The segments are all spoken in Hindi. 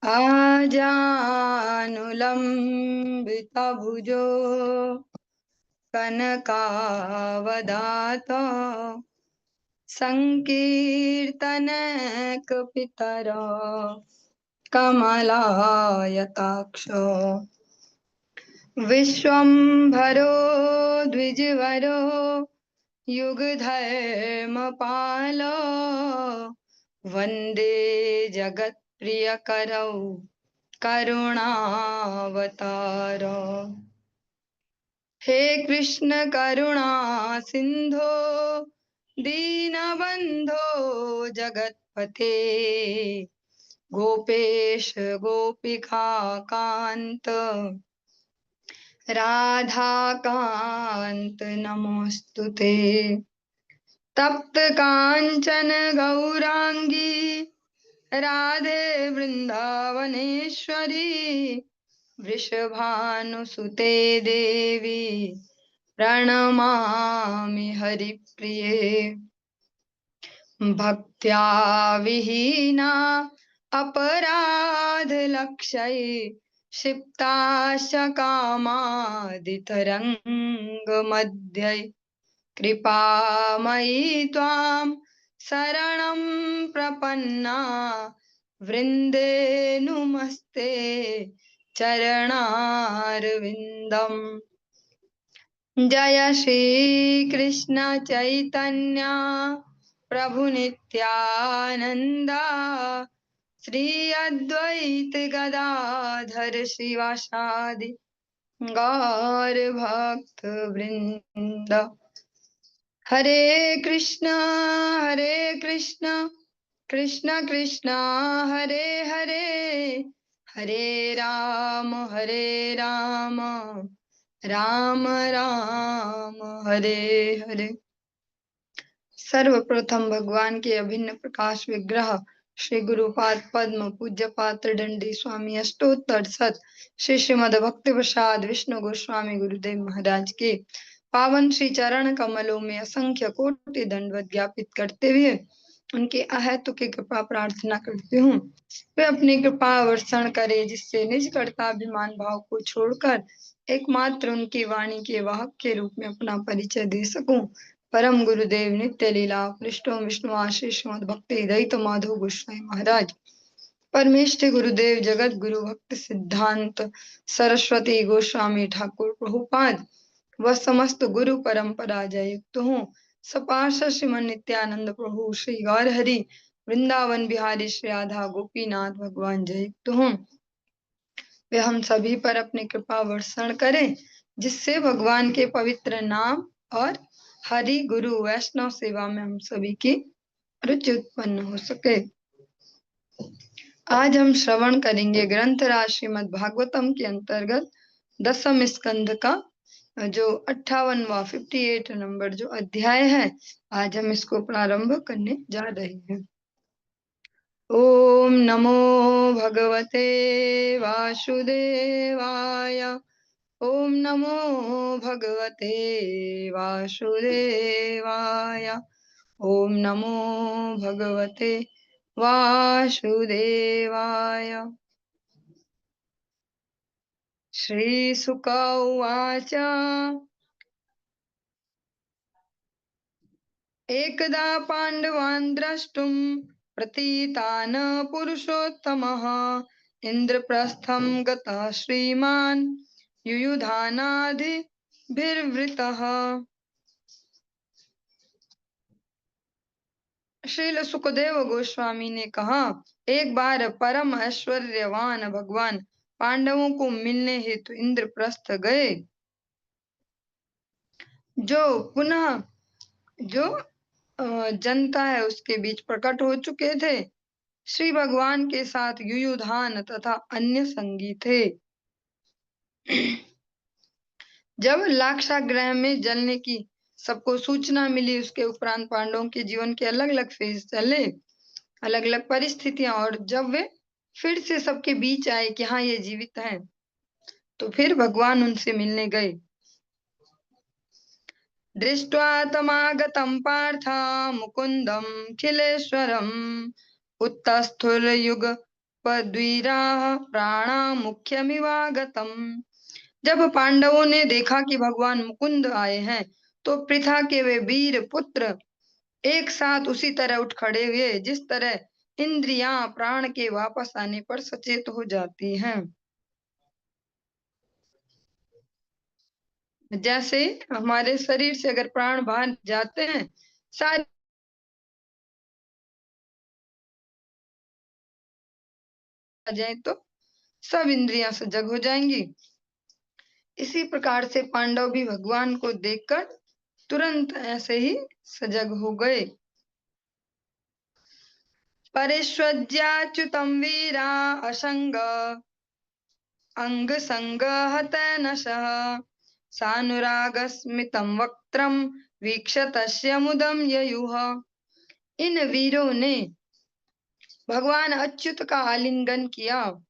आजानुलम्बितभुजो कनकावदात संकीर्तनैकपितरो कमलायताक्ष विश्वम्भरो द्विजवरो युगधर्मपालो वन्दे जगत्प्रियकरौ करुणावतारो। हे कृष्ण करुणा सिंधो दीनबंधो जगत्पते गोपेश गोपिका कांत राधा कांत नमोस्तुते। तप्त कांचन गौरांगी राधे वृंदावनेश्वरी वृषभानुसुते देवी प्रणमामि हरिप्रिये। भक्त्या विहीना अपराधलक्षये क्षिप्ताश्च कामादितरङ्गमध्ये कृपामयि त्वां शरणं प्रपन्ना वृन्दे नुमस्ते चरणारविन्दम्। जय श्री कृष्ण चैतन्य प्रभु नित्यानंदा श्री अद्वैत गदाधर शिवासादि गौर भक्त वृंद। हरे कृष्ण कृष्ण कृष्ण हरे हरे हरे राम राम राम हरे हरे। सर्वप्रथम भगवान के अभिन्न प्रकाश विग्रह श्री गुरुपाद पद्म पूज्य पात्र दंडी स्वामी अष्टोत्तर सत श्री श्रीमद भक्ति प्रसाद विष्णु गोस्वामी गुरुदेव महाराज के पावन श्री चरण कमलों में असंख्य कोटि दंडवत ज्ञापित करते हुए उनके अहेतु की कृपा प्रार्थना करती हूँ वे अपनी कृपा वर्षण करे जिससे निज कर्ताभिमान भाव को छोड़कर एकमात्र उनकी वाणी के वाहक के रूप में अपना परिचय दे सकूं। परम गुरुदेव नित्य लीला पृष्ठों विष्णु आशीष भक्ति दयित माधव गोस्वामी महाराज परमेष्ठि गुरुदेव जगत गुरु भक्त सिद्धांत सरस्वती गोस्वामी ठाकुर प्रभुपाद व समस्त गुरु परंपरा जय युक्त हूँ। सपार्षद श्रीमन नित्यानंद प्रभु श्री गौर हरि वृंदावन बिहारी श्री राधा गोपीनाथ भगवान जय युक्त हूँ। वे हम सभी पर अपनी कृपा वर्षण करें जिससे भगवान के पवित्र नाम और हरि गुरु वैष्णव सेवा में हम सभी की रुचि उत्पन्न हो सके। आज हम श्रवण करेंगे ग्रंथ राज श्रीमद् भागवतम के अंतर्गत दसम स्कंध का जो 58वां 58 नंबर जो अध्याय है। आज हम इसको प्रारंभ करने जा रहे हैं। ओम नमो भगवते वासुदेवाय ओम नमो भगवते वासुदेवाय ओम नमो भगवते वासुदेवाय। श्रीशुक उवाच एकदा पाण्डवान् द्रष्टुं प्रतीतान् पुरुषोत्तमः इन्द्रप्रस्थं गतः श्रीमान् युयुधानादिभिर्वृतः। श्रील सुखदेव गोस्वामी ने कहा, एक बार परम ऐश्वर्यवान भगवान पांडवों को मिलने हेतु इंद्रप्रस्थ गए। जो जनता है उसके बीच प्रकट हो चुके थे। श्री भगवान के साथ युयुधान तथा अन्य संगी थे। जब लाक्षागृह में जलने की सबको सूचना मिली उसके उपरांत पांडवों के जीवन के अलग अलग फेज चले, अलग अलग परिस्थितियां, और जब वे फिर से सबके बीच आए कि हाँ ये जीवित हैं, तो फिर भगवान उनसे मिलने गए। दृष्ट्वा तमागतं पार्थ मुकुन्दं खिलेश्वरम् उत्तस्थुरयुग पद्वीराः प्राणा मुख्यमिवागतम्। जब पांडवों ने देखा कि भगवान मुकुंद आए हैं, तो पृथा के वे वीर पुत्र एक साथ उसी तरह उठ खड़े हुए जिस तरह इंद्रियां प्राण के वापस आने पर सचेत हो जाती हैं। जैसे हमारे शरीर से अगर प्राण बाहर जाते हैं, सारी आ जाए तो सब इंद्रियां सजग हो जाएंगी। इसी प्रकार से पांडव भी भगवान को देखकर तुरंत ऐसे ही सजग हो गए। परिष्वज्याच्युतं वीरा असंग अंग संग हतनशः सानुरागस्मितं वक्त्रं वीक्ष्य तस्य मुदं ययुः। इन वीरों ने भगवान अच्युत का आलिंगन किया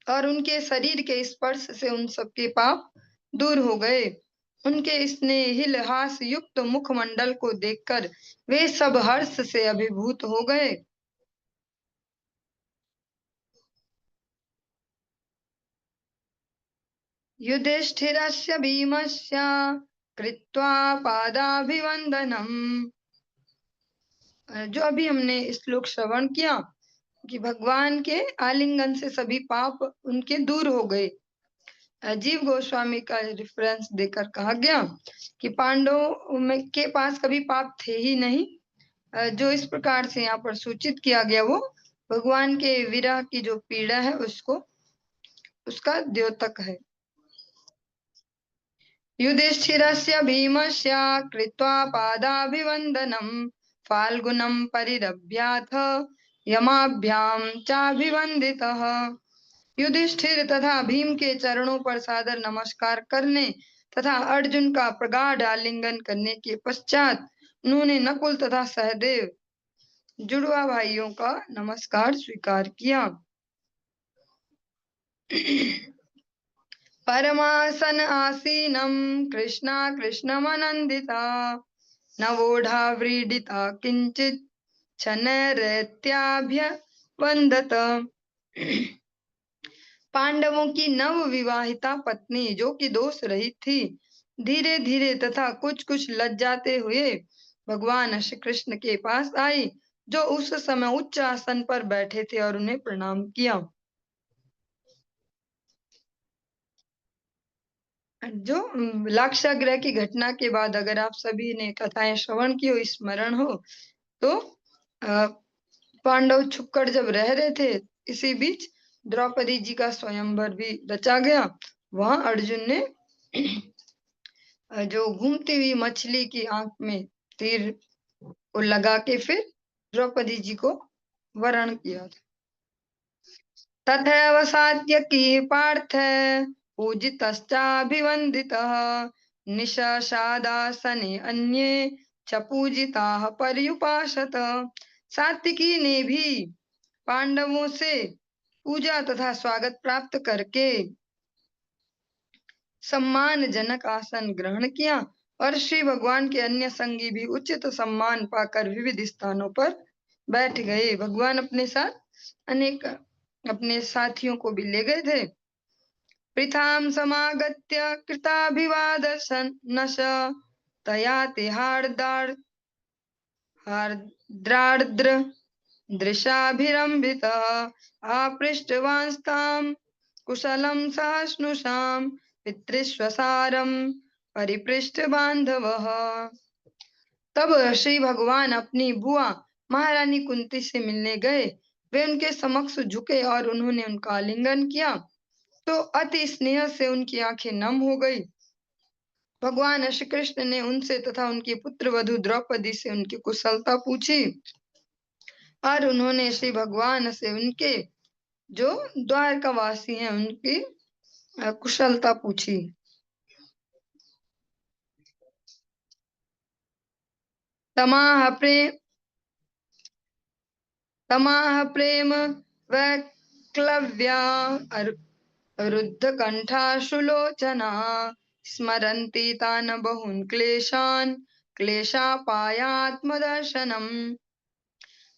और उनके शरीर के स्पर्श से उन सबके पाप दूर हो गए। उनके स्नेहिल हास युक्त मुखमंडल को देखकर वे सब हर्ष से अभिभूत हो गए। युधिष्ठिरस्य भीमस्य कृत्वा पादाभिवंदनम्। जो अभी हमने श्लोक श्रवण किया कि भगवान के आलिंगन से सभी पाप उनके दूर हो गए। जीव गोस्वामी का रेफरेंस देकर कहा गया कि पांडवों में के पास कभी पाप थे ही नहीं। जो इस प्रकार से यहाँ पर सूचित किया गया वो भगवान के विरह की जो पीड़ा है उसको उसका द्योतक है। युधिष्ठिरस्य भीमस्य कृत्वा पादाभिवंदनम् फाल्गुनं परिरभ्याथ यमाभ्याम चाभिवंदितः। युधिष्ठिर तथा भीम के चरणों पर सादर नमस्कार करने तथा अर्जुन का प्रगाढ़ आलिंगन करने के पश्चात उन्होंने नकुल तथा सहदेव जुड़वा भाइयों का नमस्कार स्वीकार किया। परमासन आसीनं कृष्णा कृष्णमनन्दिता नवोढा व्रीडिता किंचित छनरत्याभ्यवन्दत। पांडवों की नव विवाहिता पत्नी जो कि दोष रहित थी, धीरे धीरे तथा कुछ कुछ लज्जाते हुए भगवान श्री कृष्ण के पास आई, जो उस समय उच्च आसन पर बैठे थे, और उन्हें प्रणाम किया। जो लाक्षागृह की घटना के बाद अगर आप सभी ने कथाएं श्रवण की हो, स्मरण हो, तो पांडव छुपकर जब रह रहे थे, इसी बीच द्रौपदी जी का स्वयंवर भी रचा गया। वहां अर्जुन ने जो घूमती हुई मछली की आंख में तीर को लगा के फिर द्रौपदी जी को वरण किया था। तथैव सात्यकी पार्थ पूजितश्चाभिवन्दितः निशशादासने अन्ये च पूजिताः पर्युपासत। सात्विकी ने भी पांडवों से पूजा तथा स्वागत प्राप्त करके सम्मानजनक आसन ग्रहण किया, और श्री भगवान के अन्य संगी भी उचित सम्मान पाकर विविध स्थानों पर बैठ गए। भगवान अपने साथ अनेक अपने साथियों को भी ले गए थे। पृथाम समागत्य कृताभिवादनश तया हार्द्रार्द्र दृशाभिरंभितः आपृष्टवांस्तां कुशलं सहिष्णुषां पितृस्वसारं परिपृष्ठ बांधवः। तब श्री भगवान अपनी बुआ महारानी कुंती से मिलने गए। वे उनके समक्ष झुके और उन्होंने उनका आलिंगन किया, तो अति स्नेह से उनकी आंखें नम हो गई। भगवान श्री कृष्ण ने उनसे तथा उनकी पुत्र वधु द्रौपदी से उनकी कुशलता पूछी, और उन्होंने श्री भगवान से उनके जो द्वारकावासी हैं उनकी कुशलता पूछी। तमाह प्रेम वैक्लव्या रुद्ध कंठाशुलोचना स्मरन्ति तान बहुन क्लेशान क्लेशापायात्मदर्शनम।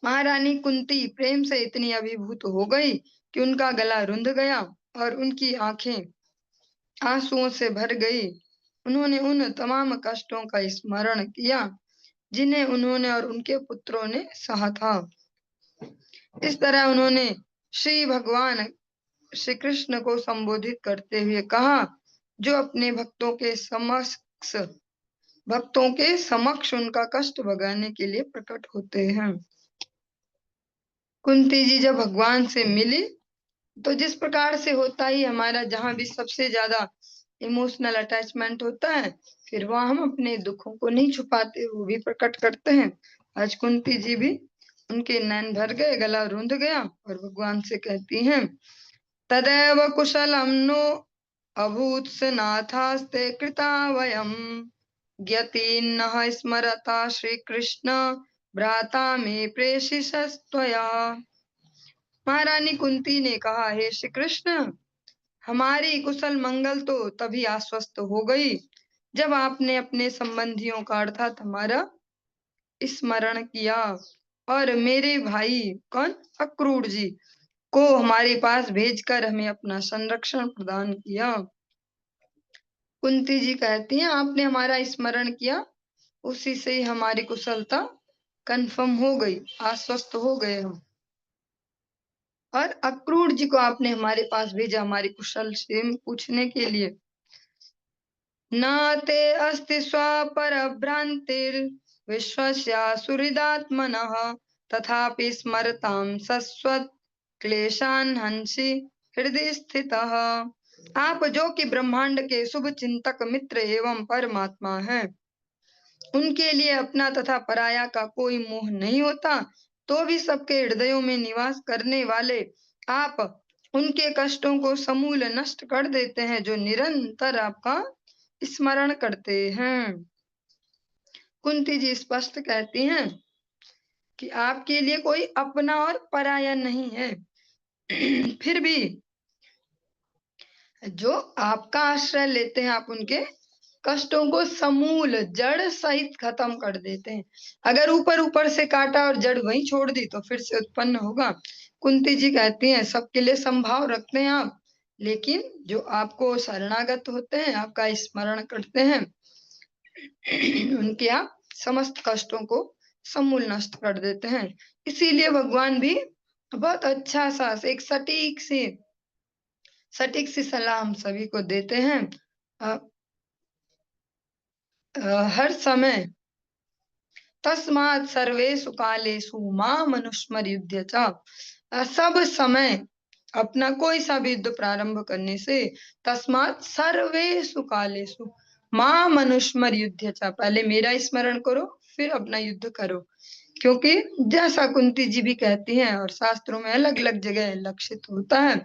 महारानी कुंती प्रेम से इतनी अभिभूत हो गई कि उनका गला रुंध गया और उनकी आंखें आंसुओं से भर गई। उन्होंने उन तमाम कष्टों का स्मरण किया जिन्हें उन्होंने और उनके पुत्रों ने सहा था। इस तरह उन्होंने श्री भगवान श्री कृष्ण को संबोधित करते हुए कहा, जो अपने भक्तों के समक्ष उनका कष्ट भगाने के लिए प्रकट होते हैं। कुंती जी जब भगवान से मिली तो जिस प्रकार से होता ही हमारा जहां भी सबसे ज्यादा इमोशनल अटैचमेंट होता है, फिर वहां हम अपने दुखों को नहीं छुपाते, वो भी प्रकट करते हैं। आज कुंती जी भी, उनके नैन भर गए, गला रूंध गया और भगवान से कहती हैं, तदैव कुशलम नो अभूत नाथास्ते कृता वयम ज्ञतीन्नः स्मरता श्री कृष्ण भ्राता में प्रेषितस्त्वया। महारानी कुंती ने कहा, हे श्री कृष्ण, हमारी कुशल मंगल तो तभी आश्वस्त हो गई जब आपने अपने संबंधियों का अर्थात हमारा स्मरण किया और मेरे भाई कौन अक्रूर जी को हमारे पास भेजकर हमें अपना संरक्षण प्रदान किया। कुंती जी कहती हैं, आपने हमारा स्मरण किया, उसी से ही हमारी कुशलता कंफर्म हो गई, आश्वस्त हो गए हम। और अक्रूर जी को आपने हमारे पास भेजा हमारी कुशल क्षेम पूछने के लिए। न ते अस्ति स्वपरभ्रान्तिर् विश्वस्यासुहृदात्मनः तथापि स्मरतां सस्वत् क्लेशान् हंसि हृदय स्थितः। आप जो कि ब्रह्मांड के शुभ चिंतक मित्र एवं परमात्मा हैं, उनके लिए अपना तथा पराया का कोई मोह नहीं होता, तो भी सबके हृदयों में निवास करने वाले आप उनके कष्टों को समूल नष्ट कर देते हैं जो निरंतर आपका स्मरण करते हैं। कुंती जी स्पष्ट कहती हैं कि आपके लिए कोई अपना और पराया नहीं है, फिर भी जो आपका आश्रय लेते हैं आप उनके कष्टों को समूल जड़ सहित खत्म कर देते हैं। अगर ऊपर ऊपर से काटा और जड़ वहीं छोड़ दी तो फिर से उत्पन्न होगा। कुंती जी कहती हैं, सबके लिए संभाव रखते हैं आप, लेकिन जो आपको शरणागत होते हैं, आपका स्मरण करते हैं, उनके आप समस्त कष्टों को समूल नष्ट कर देते हैं। इसीलिए भगवान भी बहुत अच्छा सा एक सटीक सी सलाह हम सभी को देते हैं। हर समय तस्मात् सर्वेषु कालेषु मां मनुस्मर्युध्य च। सब समय अपना कोई सा भी युद्ध प्रारंभ करने से तस्मात् सर्वेषु कालेषु मां मनुस्मर्युध्य च, पहले मेरा स्मरण करो फिर अपना युद्ध करो। क्योंकि जैसा कुंती जी भी कहती हैं और शास्त्रों में अलग अलग जगह लक्षित होता है,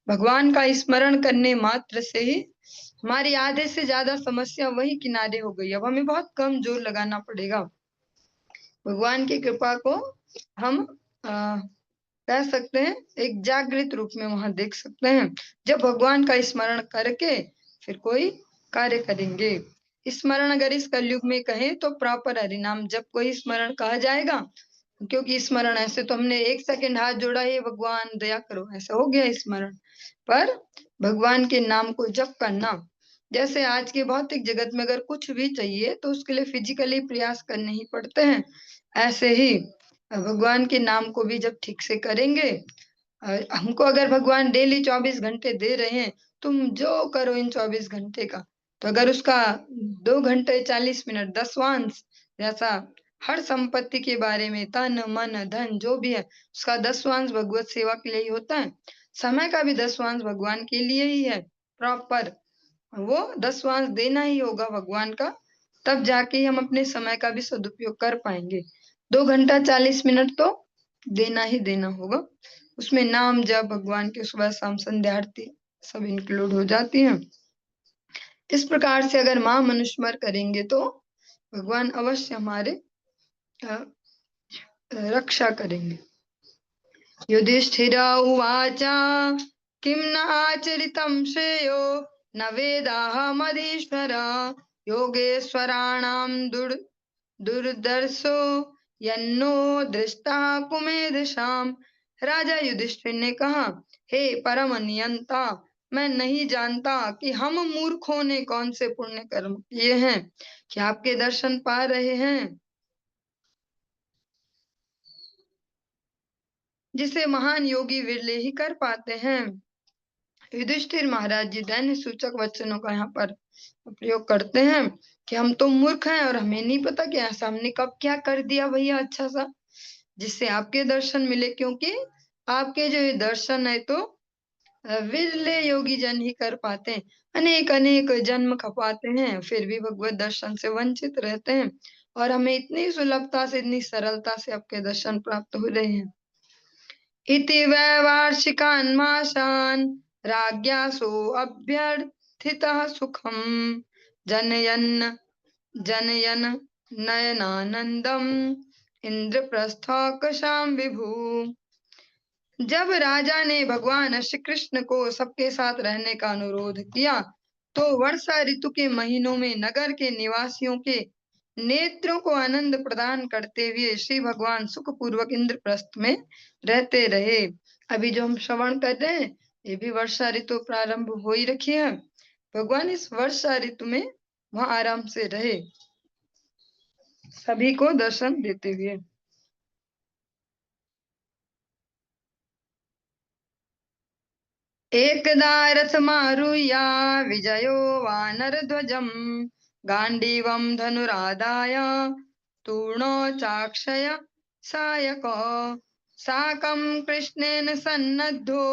भगवान का स्मरण करने मात्र से ही हमारी आधे से ज्यादा समस्या वही किनारे हो गई। अब हमें बहुत कम जोर लगाना पड़ेगा। भगवान की कृपा को हम कह सकते हैं एक जागृत रूप में वहां देख सकते हैं, जब भगवान का स्मरण करके फिर कोई कार्य करेंगे। स्मरण अगर इस कलयुग में कहें तो प्रॉपर हरिनाम जब कोई स्मरण कहा जाएगा, क्योंकि स्मरण ऐसे तो हमने एक सेकंड हाथ जोड़ा, हे भगवान दया करो, ऐसा हो गया स्मरण। पर भगवान के नाम को जप करना, जैसे आज के भौतिक जगत में अगर कुछ भी चाहिए तो उसके लिए फिजिकली प्रयास करने ही पड़ते हैं, ऐसे ही भगवान के नाम को भी जब ठीक से करेंगे, हमको अगर भगवान डेली 24 घंटे दे रहे हैं, तुम जो करो इन 24 घंटे का, तो अगर उसका 2 घंटे 40 मिनट दसवांश, जैसा हर संपत्ति के बारे में तन मन धन जो भी है उसका दसवांश भगवत सेवा के लिए ही होता है, समय का भी दसवांश भगवान के लिए ही है। प्रॉपर वो दसवांश देना ही होगा भगवान का, तब जाके हम अपने समय का भी सदुपयोग कर पाएंगे। 2 घंटा 40 मिनट तो देना ही देना होगा, उसमें नाम जप भगवान के सुबह शाम संध्या आरती सब इंक्लूड हो जाती हैं। इस प्रकार से अगर मां मनुस्मर करेंगे तो भगवान अवश्य हमारे रक्षा करेंगे। युधिष्ठिर उवाच किं न आचरितं श्रेयो न वेदाहमधीश्वर योगेश्वराणां दुर्दर्शो यन्नो दृष्टा कुमेधशाम। राजा युधिष्ठिर ने कहा, हे परम नियंता, मैं नहीं जानता कि हम मूर्खों ने कौन से पुण्य कर्म किए हैं कि आपके दर्शन पा रहे हैं, जिसे महान योगी विरले ही कर पाते हैं। युधिष्ठिर महाराज जी दैन्य सूचक वचनों का यहाँ पर प्रयोग करते हैं कि हम तो मूर्ख हैं और हमें नहीं पता कि ऐसा हमने कब क्या कर दिया भैया अच्छा सा जिससे आपके दर्शन मिले, क्योंकि आपके जो ये दर्शन है तो विरले योगी जन ही कर पाते हैं। अनेक अनेक जन्म खपाते हैं फिर भी भगवत दर्शन से वंचित रहते हैं, और हमें इतनी सुलभता से इतनी सरलता से आपके दर्शन प्राप्त हो रहे हैं। इति वैवार्षिकान् मासान् राज्ञासो अभ्यर्थितः सुखम् जनयन् जनयन् नयनानन्दम् इंद्रप्रस्थाकशाम विभु। जब राजा ने भगवान श्री कृष्ण को सबके साथ रहने का अनुरोध किया तो वर्षा ऋतु के महीनों में नगर के निवासियों के नेत्रों को आनंद प्रदान करते हुए श्री भगवान सुखपूर्वक इंद्रप्रस्थ में रहते रहे। अभी जो हम श्रवण कर रहे हैं ये भी वर्षा ऋतु प्रारंभ हो ही रखी है। भगवान इस वर्षा ऋतु में वहां आराम से रहे, सभी को दर्शन देते हुए। एकदा रथमारुह्य विजयो वानरध्वजम् गाण्डीवं धनुरादाय तूर्णो चाक्षय सायको साकं कृष्णेन सन्नद्धो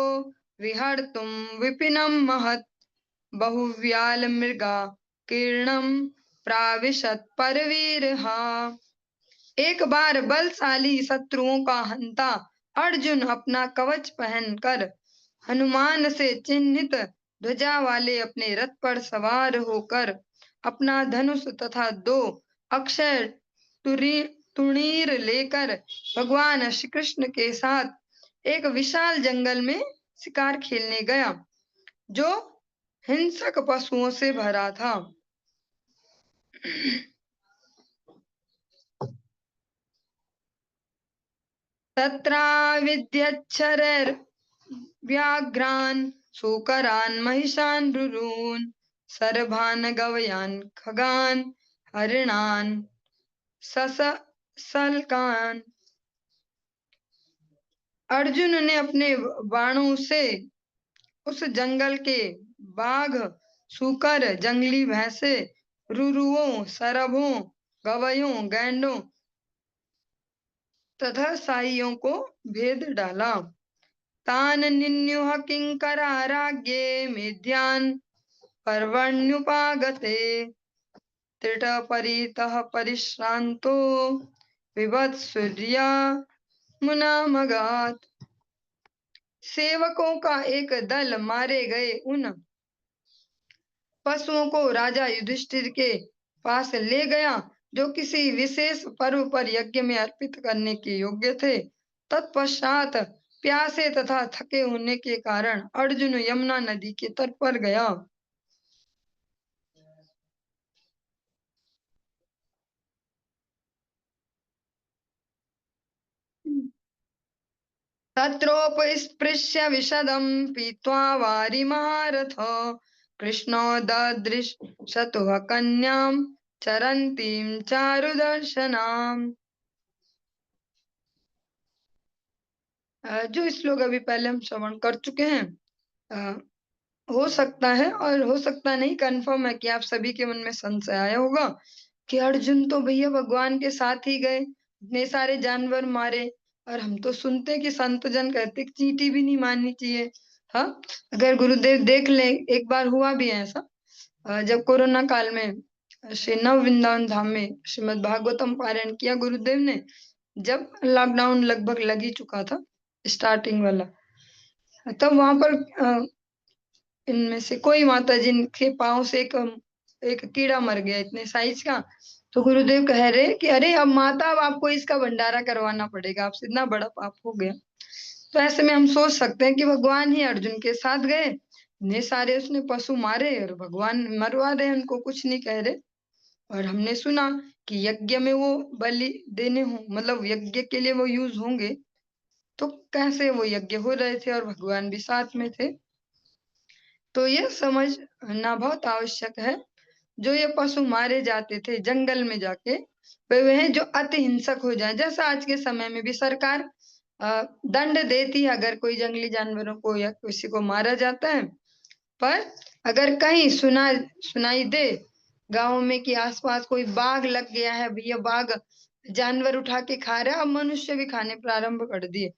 विहर्तुं विपिनं महत् बहुव्यालमृगा कीर्णं प्राविशत् परवीरः। एक बार बलशाली शत्रुओं का हंता अर्जुन अपना कवच पहनकर हनुमान से चिन्हित ध्वजा वाले अपने रथ पर सवार होकर अपना धनुष तथा दो अक्षय तुणीर लेकर भगवान श्री कृष्ण के साथ एक विशाल जंगल में शिकार खेलने गया जो हिंसक पशुओं से भरा था। तत्राविद्यच्छरैर् व्याघ्रान् शूकरान् महिषान् रुरून् सर्भान् गवयान् खगान् हरिणान् ससल्कान्। अर्जुन ने अपने बाणों से उस जंगल के बाघ, शूकर, जंगली भैंसे, रुरुओं, सरभों, गवयों, गैंडों तथा साइयों को भेद डाला। तान निन्युह किंकराराज्ञे मेध्यान् पर्वण्युपागते त्रिटपरितः परिश्रांतो विभत्सूर्या मुनामगात्। सेवकों का एक दल मारे गए उन पशुओं को राजा युधिष्ठिर के पास ले गया जो किसी विशेष पर्व पर यज्ञ में अर्पित करने के योग्य थे। तत्पश्चात प्यासे तथा थके होने के कारण अर्जुन यमुना नदी के तट पर गया। तत्रोपस्पृश्य विशदं पीत्वा वारिमहारथो कृष्णो ददृशतुः कन्यां चरन्तीं चारुदर्शनाम्। जो श्लोक अभी पहले हम श्रवण कर चुके हैं, हो सकता है और हो सकता नहीं, कंफर्म है कि आप सभी के मन में संशय आया होगा कि अर्जुन तो भैया भगवान के साथ ही गए, इतने सारे जानवर मारे, और हम तो सुनते कि संत जन कहते कि चींटी भी नहीं मारनी चाहिए। हाँ, अगर गुरुदेव देख ले, एक बार हुआ भी है ऐसा, जब कोरोना काल में श्री नव वृंदावन धाम में श्रीमद् भागवतम पारायण किया गुरुदेव ने, जब लॉकडाउन लगभग लग ही चुका था स्टार्टिंग वाला, तब वहां पर इनमें से कोई माता जिनके पांव से एक कीड़ा मर गया इतने साइज का, तो गुरुदेव कह रहे कि अरे अब माता, अब आपको इसका भंडारा करवाना पड़ेगा, आपसे इतना बड़ा पाप हो गया। तो ऐसे में हम सोच सकते हैं कि भगवान ही अर्जुन के साथ गए, इतने सारे उसने पशु मारे और भगवान मरवा रहे, उनको कुछ नहीं कह रहे। और हमने सुना कि यज्ञ में वो बलि देने हो, मतलब यज्ञ के लिए वो यूज होंगे, तो कैसे वो यज्ञ हो रहे थे और भगवान भी साथ में थे। तो ये समझना बहुत आवश्यक है। जो ये पशु मारे जाते थे जंगल में जाके, वे हैं जो अति हिंसक हो जाए। जैसा आज के समय में भी सरकार दंड देती है अगर कोई जंगली जानवरों को या किसी को मारा जाता है। पर अगर कहीं सुनाई दे गांव में कि आसपास कोई बाघ लग गया है, भैया बाघ जानवर उठा के खा रहा है, अब मनुष्य भी खाने प्रारंभ कर दिए,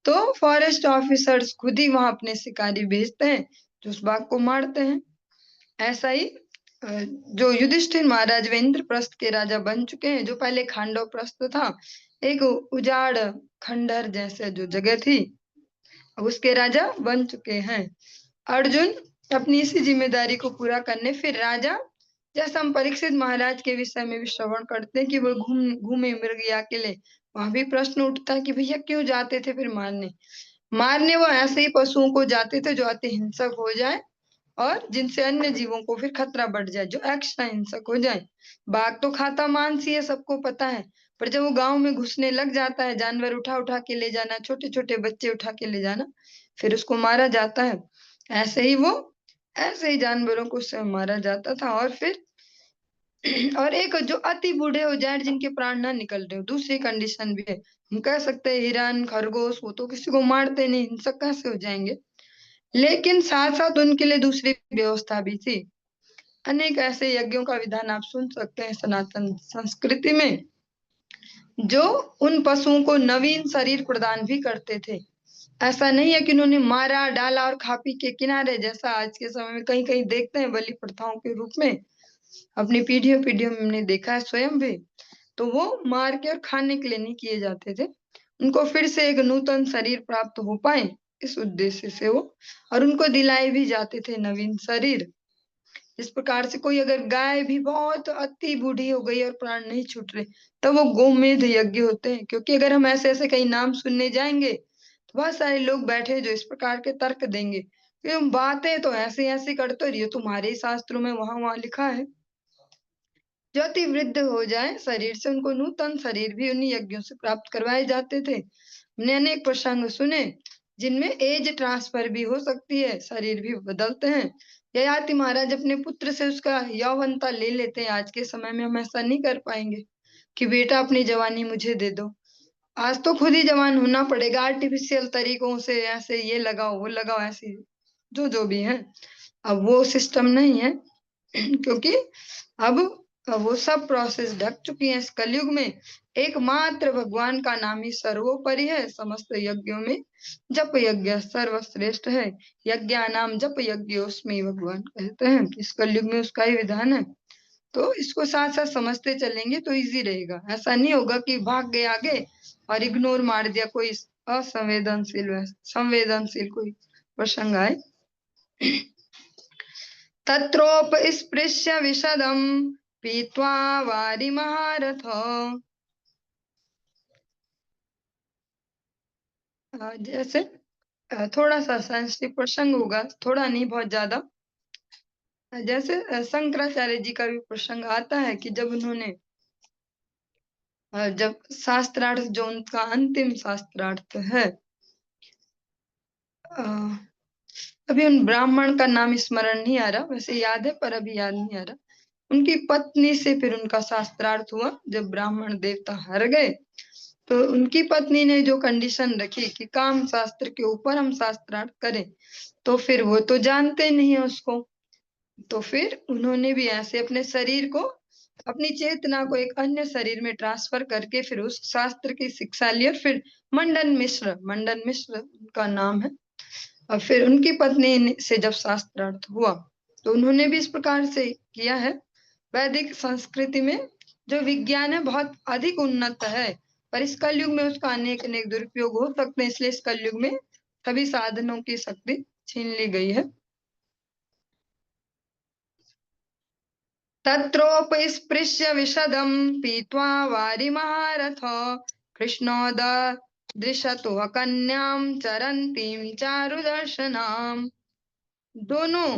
तो फॉरेस्ट ऑफिसर्स खुद ही वहां अपने शिकारी भेजते हैं जो उस बाघ को मारते हैं। ऐसा ही जो युधिष्ठिर महाराज वे इंद्रप्रस्थ के राजा बन चुके हैं, जो पहले खांडवप्रस्थ था, एक उजाड़ खंडहर जैसे जो जगह थी, अब उसके राजा बन चुके हैं। अर्जुन अपनी इसी जिम्मेदारी को पूरा करने फिर राजा, जैसा हम परीक्षित महाराज के विषय में भी श्रवण करते हैं कि वो घूमे मृगया के लिए, वहां भी प्रश्न उठता है कि भैया क्यों जाते थे फिर मारने। मारने वो ऐसे ही पशुओं को जाते थे जो अति हिंसक हो जाए और जिनसे अन्य जीवों को फिर खतरा बढ़ जाए, जो एक्स्ट्रा हिंसक हो जाए। बाघ तो खाता मांस ही है, सबको पता है, पर जब वो गांव में घुसने लग जाता है, जानवर उठा उठा के ले जाना, छोटे छोटे बच्चे उठा के ले जाना, फिर उसको मारा जाता है। ऐसे ही वो ऐसे ही जानवरों को उससे मारा जाता था। और फिर और एक जो अति बूढ़े हो जाए जिनके प्राण ना निकल रहे हो, दूसरी कंडीशन भी है। हम कह सकते हैं हिरन खरगोश वो तो किसी को मारते नहीं, हिंसक कैसे हो जाएंगे, लेकिन साथ साथ उनके लिए दूसरी व्यवस्था भी थी। अनेक ऐसे यज्ञों का विधान आप सुन सकते हैं सनातन संस्कृति में, जो उन पशुओं को नवीन शरीर प्रदान भी करते थे। ऐसा नहीं है कि उन्होंने मारा डाला और खा पी के किनारे, जैसा आज के समय में कहीं कहीं देखते हैं बलि प्रथाओं के रूप में, अपनी पीढ़ियों पीढ़ियों में हमने देखा है स्वयं भी। तो वो मार के और खाने के लिए नहीं किए जाते थे, उनको फिर से एक नूतन शरीर प्राप्त हो पाए इस उद्देश्य से वो, और उनको दिलाए भी जाते थे नवीन शरीर। इस प्रकार से कोई अगर गाय भी बहुत अति बूढ़ी हो गई और प्राण नहीं छूट रहे, तो वो गोमेध यज्ञ होते हैं। क्योंकि अगर हम ऐसे ऐसे कई नाम सुनने जाएंगे तो बहुत सारे लोग बैठे जो इस प्रकार के तर्क देंगे कि तुम बातें तो ऐसे ऐसे करते रहिए, तुम्हारे ही शास्त्रों में वहां वहां लिखा है। जो अति वृद्ध हो जाए शरीर से, उनको नूतन शरीर भी उन्हीं यज्ञों से प्राप्त करवाए जाते थे। हमने अनेक प्रसंग सुने जिनमें एज ट्रांसफर भी हो सकती है, शरीर भी बदलते हैं। ययाति महाराज अपने पुत्र से उसका यौवनता ले लेते हैं। आज के समय में हम ऐसा नहीं कर पाएंगे कि बेटा अपनी जवानी मुझे दे दो। आज तो खुद ही जवान होना पड़ेगा आर्टिफिशियल तरीकों से, ऐसे ये लगाओ वो लगाओ, ऐसे जो जो भी है। अब वो सिस्टम नहीं है क्योंकि अब वो सब प्रोसेस ढक चुकी है। इस कलयुग में एकमात्र भगवान का नाम ही सर्वोपरि है। समस्त यज्ञों में जप यज्ञ सर्वश्रेष्ठ है। यज्ञ नाम जप यज्ञ उसमें भगवान कहते हैं, इस कलयुग में उसका ही विधान है। तो इसको साथ साथ समझते चलेंगे तो इजी रहेगा। ऐसा नहीं होगा कि भाग गए आगे और इग्नोर मार दिया कोई असंवेदनशील संवेदनशील कोई प्रसंग आए। तत्रोपस्पृश्य विशदं पीत्वा वारिमहारथ। जैसे थोड़ा सा संस्कृत प्रसंग होगा, थोड़ा नहीं बहुत ज्यादा। जैसे शंकराचार्य जी का भी प्रसंग आता है कि जब उन्होंने जब शास्त्रार्थ जो उनका अंतिम शास्त्रार्थ है, अभी उन ब्राह्मण का नाम स्मरण नहीं आ रहा, वैसे याद है पर अभी याद नहीं आ रहा। उनकी पत्नी से फिर उनका शास्त्रार्थ हुआ जब ब्राह्मण देवता हार गए। तो उनकी पत्नी ने जो कंडीशन रखी कि काम शास्त्र के ऊपर हम शास्त्रार्थ करें, तो फिर वो तो जानते नहीं है उसको। तो फिर उन्होंने भी ऐसे अपने शरीर को, अपनी चेतना को एक अन्य शरीर में ट्रांसफर करके फिर उस शास्त्र की शिक्षा ली। और फिर मंडन मिश्र उनका नाम है। और फिर उनकी पत्नी से जब शास्त्रार्थ हुआ तो उन्होंने भी इस प्रकार से किया है। वैदिक संस्कृति में जो विज्ञान है बहुत अधिक उन्नत है, पर इस कलयुग में उसका अनेक अनेक दुरुपयोग हो सकते हैं, इसलिए इस कलयुग में सभी साधनों की शक्ति छीन ली गई है। तत्रोपस्पृश्य विशदं पीत्वा वारिमहारथ कृष्णोदृशतो कन्यां चरन्तीं चारुदर्शनाम्। दोनों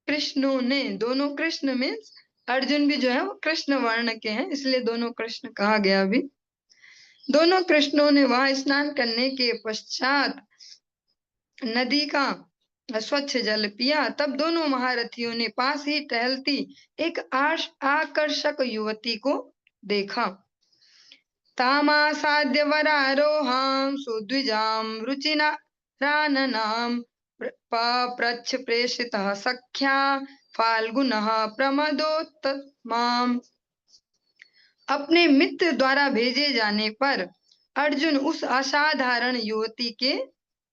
दोनों कृष्ण मीन्स अर्जुन भी जो है वो कृष्ण वर्ण के हैं, इसलिए दोनों कृष्ण कहा गया अभी। दोनों कृष्णों ने वहां स्नान करने के पश्चात नदी का स्वच्छ जल पिया। तब दोनों महारथियों ने पास ही टहलती एक आकर्षक युवती को देखा। तामासाद्य वरारोहां सुद्विजां रुचिना राननां पप्रच्छ प्रेषितः सख्या फाल्गुनः प्रमदोत्तमाम्। अपने मित्र द्वारा भेजे जाने पर अर्जुन उस असाधारण युवती के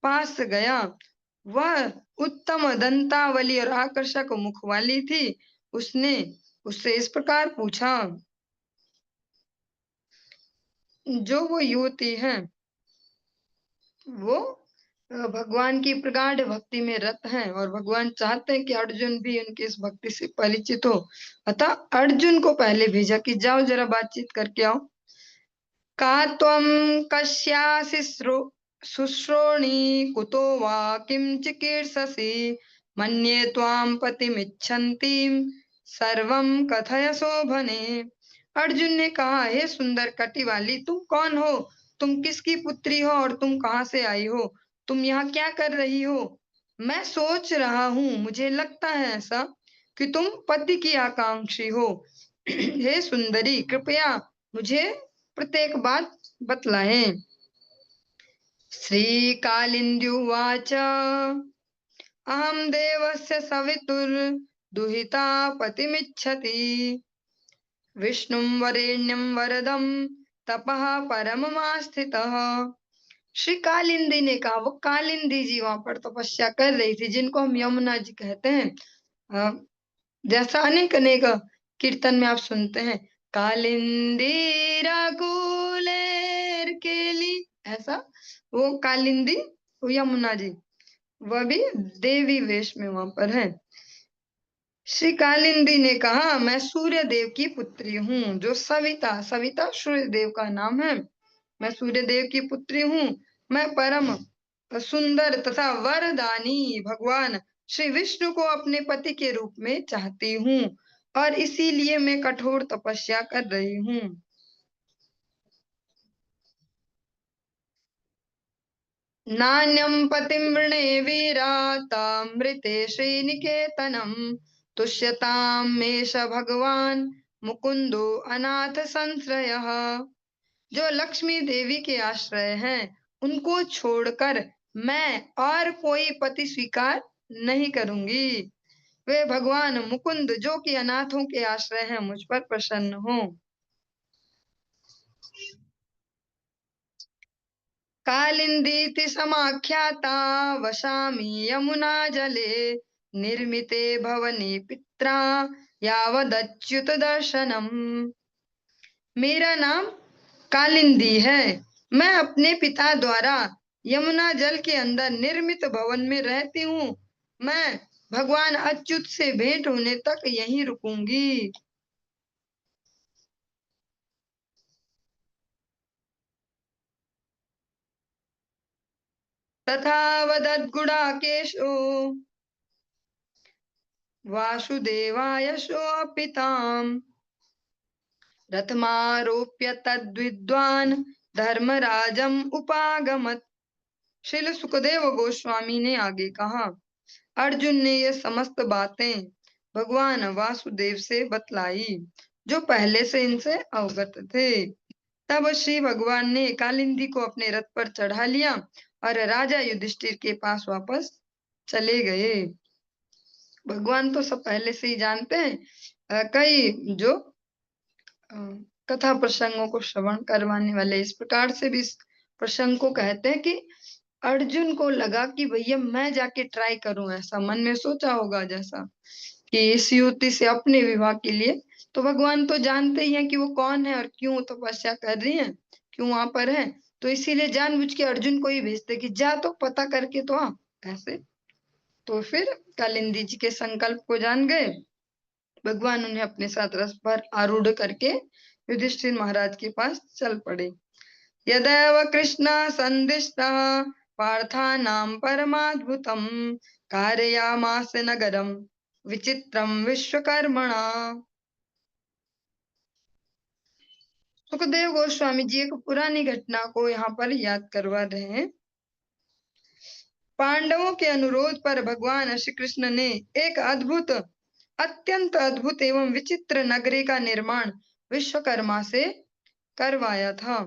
पास गया। वह उत्तम दंतावली और आकर्षक मुख वाली थी। उसने उससे इस प्रकार पूछा। जो वो युवती है वो भगवान की प्रगाढ़ भक्ति में रत हैं और भगवान चाहते हैं कि अर्जुन भी उनकी इस भक्ति से परिचित हो। अतः अर्जुन को पहले भेजा कि जाओ जरा बातचीत करके आओ। का त्वं कस्यासि शुश्रोणि कुतो वा किं चिकीर्षसि मन्ये त्वां पतिमिच्छन्तीं सर्वं कथय शोभने। अर्जुन ने कहा, हे सुंदर कटी वाली, तुम कौन हो? तुम किसकी पुत्री हो और तुम कहाँ से आई हो? तुम यहाँ क्या कर रही हो? मैं सोच रहा हूँ, मुझे लगता है ऐसा कि तुम पति की आकांक्षी हो। हे सुंदरी, कृपया मुझे प्रत्येक बात बतलाएं। श्रीकालिन्द्युवाच अहं देवस्य सवितुर्दुहिता पतिमिच्छति विष्णुं वरेण्यं वरदं तपः परममास्थितः। श्री कालिंदी ने कहा, वो कालिंदी जी वहां पर तपस्या कर रही थी, जिनको हम यमुना जी कहते हैं। जैसा अनेक अनेक कीर्तन में आप सुनते हैं, कालिंदी रघुलेर केली, ऐसा वो कालिंदी, वो यमुना जी, वह भी देवी वेश में वहां पर है। श्री कालिंदी ने कहा, मैं सूर्य देव की पुत्री हूँ, जो सविता, सविता सूर्य देव का नाम है। मैं सूर्य देव की पुत्री हूँ। मैं परम सुंदर तथा वरदानी भगवान श्री विष्णु को अपने पति के रूप में चाहती हूँ और इसीलिए मैं कठोर तपस्या कर रही हूँ। नान्यं पतिं वृणे वीरा तामृते श्रीनिकेतनम् तुष्यतां मेष भगवान मुकुंदो अनाथ संश्रयः। जो लक्ष्मी देवी के आश्रय हैं, उनको छोड़कर मैं और कोई पति स्वीकार नहीं करूंगी। वे भगवान मुकुंद जो कि अनाथों के आश्रय हैं, मुझ पर प्रसन्न हो। कालिंदीति समाख्याता वसामि यमुना जले निर्मिते भवनी पित्रा यावदच्युत दर्शनम। मेरा नाम कालिंदी है। मैं अपने पिता द्वारा यमुना जल के अंदर निर्मित भवन में रहती हूँ। मैं भगवान अच्युत से भेंट होने तक यहीं रुकूंगी। तथा वदद्गुडाकेशो वासुदेवाय सोऽपिताम् रथमारोप्य तद्विद्वान् धर्मराजम उपागमत्। श्रील सुखदेव गोस्वामी ने आगे कहा, अर्जुन ने ये समस्त बातें भगवान वासुदेव से बतलाई, जो पहले से इनसे अवगत थे। तब श्री भगवान ने कालिंदी को अपने रथ पर चढ़ा लिया और राजा युधिष्ठिर के पास वापस चले गए। भगवान तो सब पहले से ही जानते हैं। कई जो अ, कथा प्रसंगों को श्रवण करवाने वाले इस प्रकार से भी इस प्रसंग को कहते हैं कि अर्जुन को लगा कि भैया मैं जाके ट्राई करूं, ऐसा मन में सोचा होगा जैसा कि इस युवती से अपने विवाह के लिए। तो भगवान तो जानते ही हैं कि वो कौन है और क्यों तपस्या कर रही है, क्यों वहां पर है। तो इसीलिए जानबूझ के अर्जुन को ही भेजते कि जा तो पता करके तो आ, ऐसे। तो फिर कालिंदी जी के संकल्प को जान गए। भगवान उन्हें अपने साथ रथ पर आरूढ़ करके युधिष्ठिर महाराज के पास चल पड़े। यदैव कृष्ण संदिष्टः पार्थानां परमाद्भुतं कारयामास नगरं विचित्रं विश्वकर्मणा। सुखदेव गोस्वामी जी एक पुरानी घटना को यहाँ पर याद करवा रहे हैं। पांडवों के अनुरोध पर भगवान श्री कृष्ण ने एक अत्यंत अद्भुत एवं विचित्र नगरी का निर्माण विश्वकर्मा से करवाया था।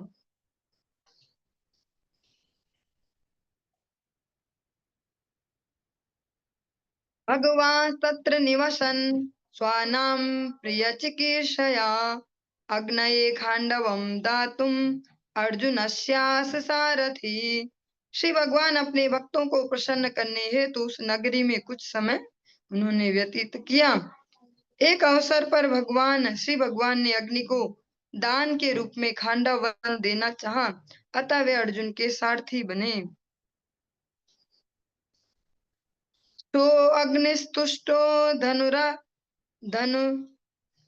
भगवान तत्र निवसन स्वानाम प्रिय चिकीर्षया अग्नये खांडवम दातुम अर्जुनस्यास सारथी। श्री भगवान अपने भक्तों को प्रसन्न करने हेतु उस नगरी में कुछ समय उन्होंने व्यतीत किया। एक अवसर पर श्री भगवान ने अग्नि को दान के रूप में खांडव वन देना चाहा, अतः वे अर्जुन के सारथी बने। तो अग्निस्तुष्टो धनु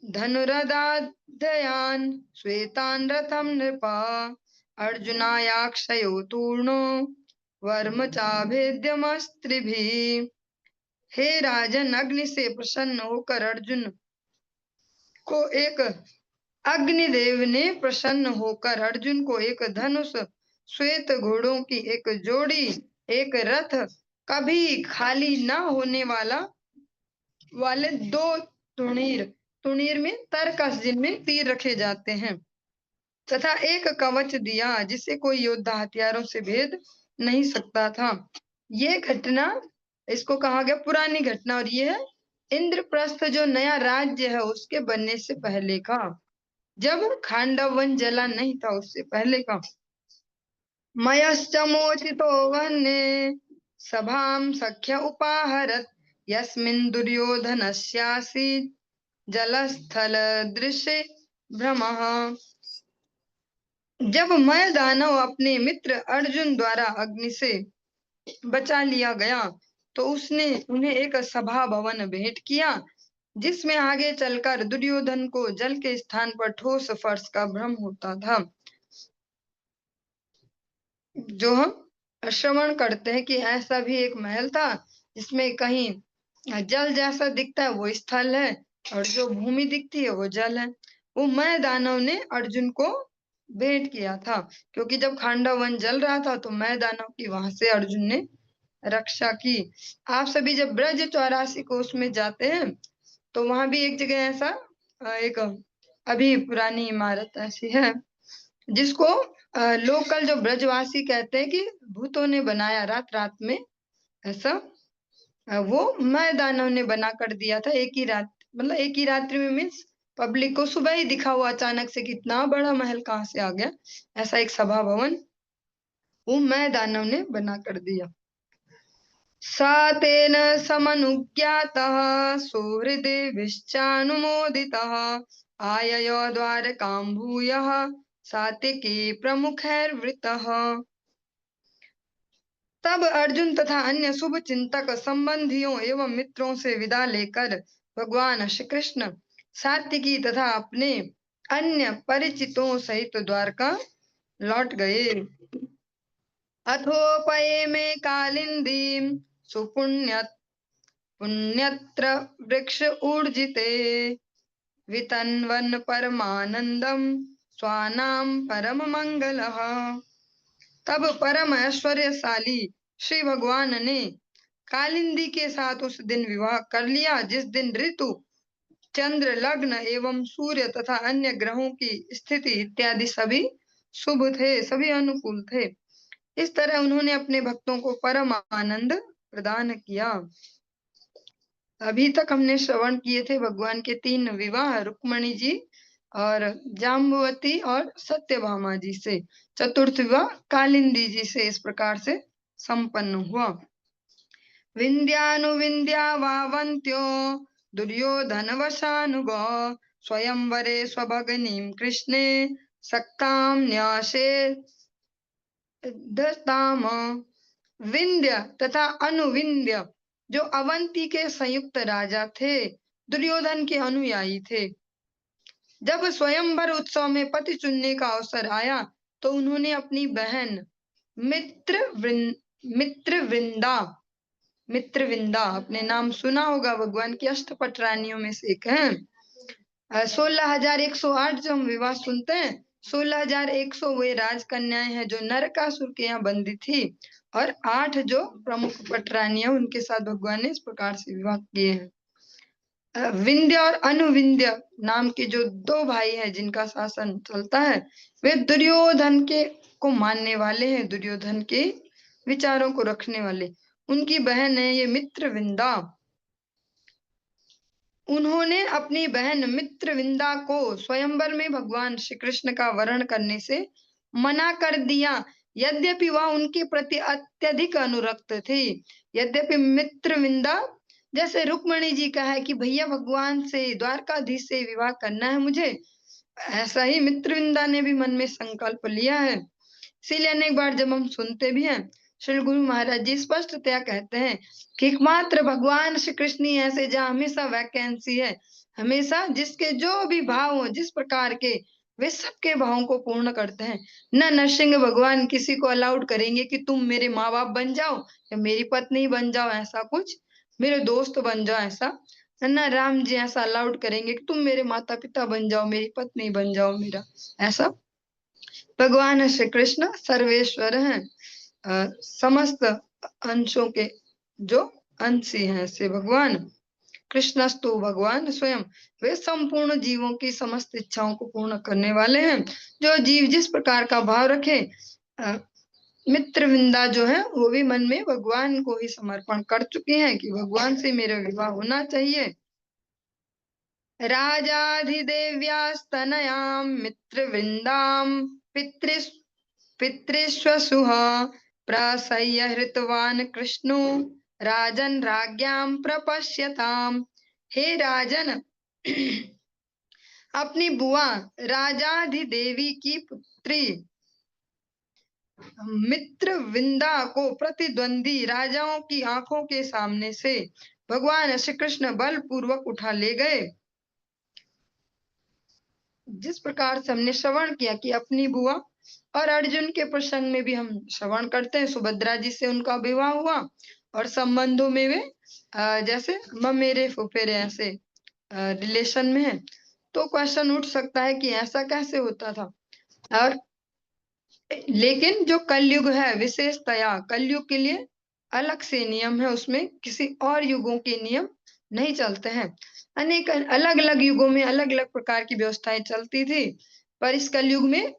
धनुरदाधयान श्वेतान रथम नृपा अर्जुनायाक्षयो तूर्णो वर्म चाभेद्यमस्त्रिभिः। हे राजन, अग्नि से प्रसन्न होकर अर्जुन को एक अग्निदेव ने प्रसन्न होकर अर्जुन को एक धनुष, श्वेत घोड़ों की एक जोड़ी, एक रथ, कभी खाली न होने वाले दो तुणीर में तरकस जिनमें तीर रखे जाते हैं, तथा एक कवच दिया जिसे कोई योद्धा हथियारों से भेद नहीं सकता था। ये घटना, इसको कहा गया पुरानी घटना, और ये है इंद्रप्रस्थ जो नया राज्य है उसके बनने से पहले का, जब खांडव वन जला नहीं था उससे पहले का। मयश्चमोचितो वह्ने सभाम सख्य उपाहरत यस्मिन् दुर्योधनस्यासि जलस्थल दृश्य भ्रमः। जब मय दानव अपने मित्र अर्जुन द्वारा अग्नि से बचा लिया गया तो उसने उन्हें एक सभा भवन भेंट किया जिसमें आगे चलकर दुर्योधन को जल के स्थान पर ठोस फर्श का भ्रम होता था। जो हम श्रवण करते हैं कि ऐसा भी एक महल था जिसमें कहीं जल जैसा दिखता है वो स्थल है और जो भूमि दिखती है वो जल है। वो मय दानव ने अर्जुन को भेंट किया था, क्योंकि जब खांडव वन जल रहा था तो मय दानव की वहां से अर्जुन ने रक्षा की। आप सभी जब ब्रज 84 कोष में जाते हैं तो वहां भी एक जगह ऐसा एक अभी पुरानी इमारत ऐसी है जिसको लोकल जो ब्रजवासी कहते हैं कि भूतों ने बनाया रात रात में, ऐसा वो मय दानव ने बना कर दिया था। एक ही रात, मतलब एक ही रात्रि में, मीन्स पब्लिक को सुबह ही दिखा हुआ अचानक से कितना बड़ा महल कहाँ से आ गया, ऐसा एक सभा भवन वो मय दानव ने बना कर दिया। सा तेन समनुज्ञातः सुहृदिभिश्चानुमोदितः आययो द्वारकां भूयः सात्विकी प्रमुखैर्वृतः। तब अर्जुन तथा अन्य शुभ चिंतक संबंधियों एवं मित्रों से विदा लेकर भगवान श्री कृष्ण सात्विकी तथा अपने अन्य परिचितों सहित द्वारका लौट गए। अथोपये में कालिंदी पुण्यत्र वृक्ष ऊर्जिते वितन्वन् परमानंदम स्वानाम परम मंगलः। तब परम ऐश्वर्यशाली श्री भगवान ने कालिंदी के साथ उस दिन विवाह कर लिया जिस दिन ऋतु, चंद्र, लग्न एवं सूर्य तथा अन्य ग्रहों की स्थिति इत्यादि सभी शुभ थे, सभी अनुकूल थे। इस तरह उन्होंने अपने भक्तों को परम आनंद प्रदान किया। अभी तक हमने श्रवण किए थे भगवान के 3 विवाह, रुक्मणी जी और जाम्बवती और सत्यभामा जी से। चतुर्थ विवाह कालिंदी जी से इस प्रकार से संपन्न हुआ। विंध्यानुविंध्या वावंत्यो दुर्योधन वशानुगो स्वयंवरे स्वभगनीम कृष्णे सक्ताम न्यासे दताम। विंध्य तथा अनुविंध्य जो अवंती के संयुक्त राजा थे, दुर्योधन के अनुयायी थे। जब स्वयंवर उत्सव में पति चुनने का अवसर आया तो उन्होंने अपनी बहन मित्रविंदा, अपने नाम सुना होगा, भगवान की अष्टपट रानियों में से एक है। 16,108 जो हम विवाह सुनते हैं 16,100 वे राजकन्याएं हैं जो नरकासुर के यहाँ बंदी थी, और 8 जो प्रमुख पटरानियां उनके साथ भगवान ने इस प्रकार से विवाह किए हैं। विंध्य और अनुविंध्य नाम के जो 2 भाई हैं जिनका शासन चलता है, वे दुर्योधन के को मानने वाले हैं, दुर्योधन के विचारों को रखने वाले। उनकी बहन है ये मित्रविंदा। उन्होंने अपनी बहन मित्रविंदा को स्वयंवर में भगवान श्री कृष्ण का वरण करने से मना कर दिया, यद्यपि वह उनके प्रति अत्यधिक अनुरक्त थी। यद्यपि मित्रविंदा जैसे रुक्मणी जी का है कि भैया भगवान से, द्वारकाधीश से विवाह करना है मुझे, ऐसा ही मित्रविंदा ने भी मन में संकल्प लिया है। इसीलिए अनेक बार जब हम सुनते भी हैं, श्री गुरु महाराज जी स्पष्टतया कहते हैं कि एकमात्र भगवान श्री कृष्ण ही ऐसे जहाँ हमेशा वैकेंसी है, हमेशा जिसके जो भी भाव हो, जिस प्रकार के, वे सबके भावों को पूर्ण करते हैं। न नरसिंह भगवान किसी को अलाउड करेंगे कि तुम मेरे माँ बाप बन जाओ या मेरी पत्नी बन जाओ, ऐसा कुछ, मेरे दोस्त बन जाओ, ऐसा न राम जी ऐसा अलाउड करेंगे कि तुम मेरे माता पिता बन जाओ, मेरी पत्नी बन जाओ, मेरा ऐसा। भगवान श्री कृष्ण सर्वेश्वर हैं, समस्त अंशों के जो अंशी हैं से भगवान कृष्णस्तु भगवान स्वयं, वे संपूर्ण जीवों की समस्त इच्छाओं को पूर्ण करने वाले हैं। जो जीव जिस प्रकार का भाव रखे, मित्रविंदा जो है वो भी मन में भगवान को ही समर्पण कर चुके हैं कि भगवान से मेरा विवाह होना चाहिए। राजाधिदेव्यास्तनयां मित्रविंदां पितृष्वसुः प्रसह्य हृतवान कृष्णो राजन राज्ञां प्रपश्यताम। हे राजन, अपनी बुआ राजाधिदेवी की पुत्री मित्रविंदा को प्रतिद्वंदी राजाओं की आंखों के सामने से भगवान श्री कृष्ण बलपूर्वक उठा ले गए। जिस प्रकार से हमने श्रवण किया कि अपनी बुआ और अर्जुन के प्रसंग में भी हम श्रवण करते हैं, सुभद्रा जी से उनका विवाह हुआ और संबंधों में वे जैसे ममेरे फुफेरे ऐसे रिलेशन में है, तो क्वेश्चन उठ सकता है कि ऐसा कैसे होता था। और लेकिन जो कलयुग है, विशेषतया कलयुग के लिए अलग से नियम है, उसमें किसी और युगों के नियम नहीं चलते हैं। अनेक अलग अलग युगों में अलग अलग प्रकार की व्यवस्थाएं चलती थी, पर इस कलयुग में